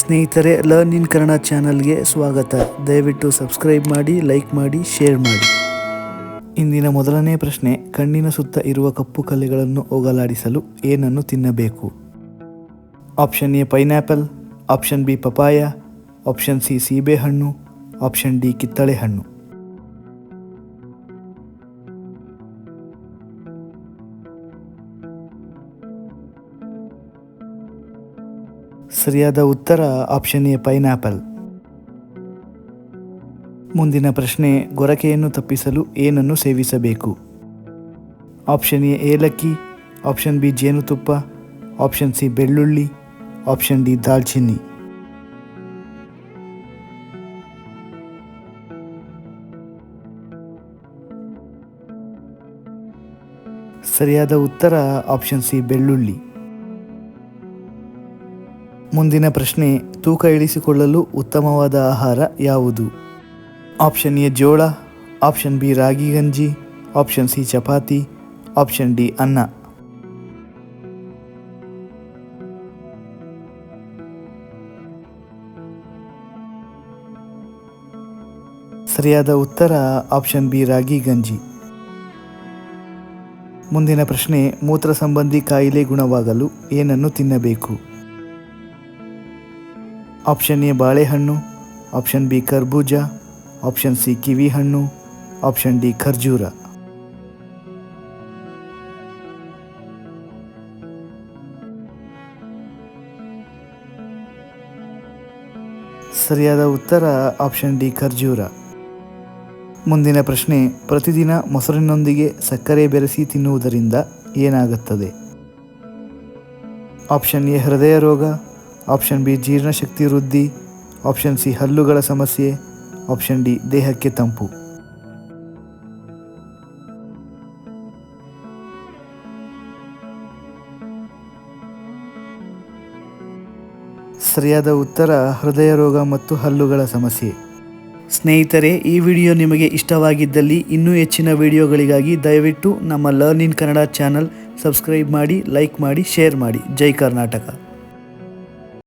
ಸ್ನೇಹಿತರೆ, learn in Kannada ಚಾನಲ್ಗೆ ಸ್ವಾಗತ. ದಯವಿಟ್ಟು ಸಬ್ಸ್ಕ್ರೈಬ್ ಮಾಡಿ, ಲೈಕ್ ಮಾಡಿ, ಶೇರ್ ಮಾಡಿ. ಇಂದಿನ ಮೊದಲನೇ ಪ್ರಶ್ನೆ, ಕಣ್ಣಿನ ಸುತ್ತ ಇರುವ ಕಪ್ಪು ಕಲೆಗಳನ್ನು ಹೋಗಲಾಡಿಸಲು ಏನನ್ನು ತಿನ್ನಬೇಕು? Option A pineapple, option B papaya, option C ಸೀಬೆಹಣ್ಣು, ಆಪ್ಷನ್ ಡಿ ಕಿತ್ತಳೆ ಹಣ್ಣು. ಸರಿಯಾದ ಉತ್ತರ ಆಪ್ಷನ್ ಎ ಪೈನಾಪಲ್. ಮುಂದಿನ ಪ್ರಶ್ನೆ, ಗೊರಕೆಯನ್ನು ತಪ್ಪಿಸಲು ಏನನ್ನು ಸೇವಿಸಬೇಕು? ಆಪ್ಷನ್ ಎ ಏಲಕ್ಕಿ, ಆಪ್ಷನ್ ಬಿ ಜೇನುತುಪ್ಪ, ಆಪ್ಷನ್ ಸಿ ಬೆಳ್ಳುಳ್ಳಿ, ಆಪ್ಷನ್ ಡಿ ದಾಲ್ಚಿನ್ನಿ. ಸರಿಯಾದ ಉತ್ತರ ಆಪ್ಷನ್ ಸಿ ಬೆಳ್ಳುಳ್ಳಿ. ಮುಂದಿನ ಪ್ರಶ್ನೆ, ತೂಕ ಇಳಿಸಿಕೊಳ್ಳಲು ಉತ್ತಮವಾದ ಆಹಾರ ಯಾವುದು? ಆಪ್ಷನ್ ಎ ಜೋಳ, ಆಪ್ಷನ್ ಬಿ ರಾಗಿ ಗಂಜಿ, option C chapati, option D ಅನ್ನ. ಸರಿಯಾದ ಉತ್ತರ ಆಪ್ಷನ್ ಬಿ ರಾಗಿ ಗಂಜಿ. ಮುಂದಿನ ಪ್ರಶ್ನೆ, ಮೂತ್ರ ಸಂಬಂಧಿ ಕಾಯಿಲೆ ಗುಣವಾಗಲು ಏನನ್ನು ತಿನ್ನಬೇಕು? ಆಪ್ಷನ್ ಎ ಬಾಳೆಹಣ್ಣು, ಆಪ್ಷನ್ ಬಿ ಕರ್ಬೂಜ, ಆಪ್ಷನ್ ಸಿ ಕಿವಿ ಹಣ್ಣು, ಆಪ್ಷನ್ ಡಿ ಖರ್ಜೂರ. ಸರಿಯಾದ ಉತ್ತರ ಆಪ್ಷನ್ ಡಿ ಖರ್ಜೂರ. ಮುಂದಿನ ಪ್ರಶ್ನೆ, ಪ್ರತಿದಿನ ಮೊಸರಿನೊಂದಿಗೆ ಸಕ್ಕರೆ ಬೆರೆಸಿ ತಿನ್ನುವುದರಿಂದ ಏನಾಗುತ್ತದೆ? ಆಪ್ಷನ್ ಎ ಹೃದಯ ರೋಗ, ಆಪ್ಷನ್ ಬಿ ಜೀರ್ಣಶಕ್ತಿ ವೃದ್ಧಿ, ಆಪ್ಷನ್ ಸಿ ಹಲ್ಲುಗಳ ಸಮಸ್ಯೆ, ಆಪ್ಷನ್ ಡಿ ದೇಹಕ್ಕೆ ತಂಪು. ಸರಿಯಾದ ಉತ್ತರ ಹೃದಯ ರೋಗ ಮತ್ತು ಹಲ್ಲುಗಳ ಸಮಸ್ಯೆ. ಸ್ನೇಹಿತರೆ, ಈ ವಿಡಿಯೋ ನಿಮಗೆ ಇಷ್ಟವಾಗಿದ್ದಲ್ಲಿ ಇನ್ನೂ ಹೆಚ್ಚಿನ ವಿಡಿಯೋಗಳಿಗಾಗಿ ದಯವಿಟ್ಟು ನಮ್ಮ learn in Kannada channel subscribe ಮಾಡಿ, ಲೈಕ್ ಮಾಡಿ, ಶೇರ್ ಮಾಡಿ. ಜೈ ಕರ್ನಾಟಕ.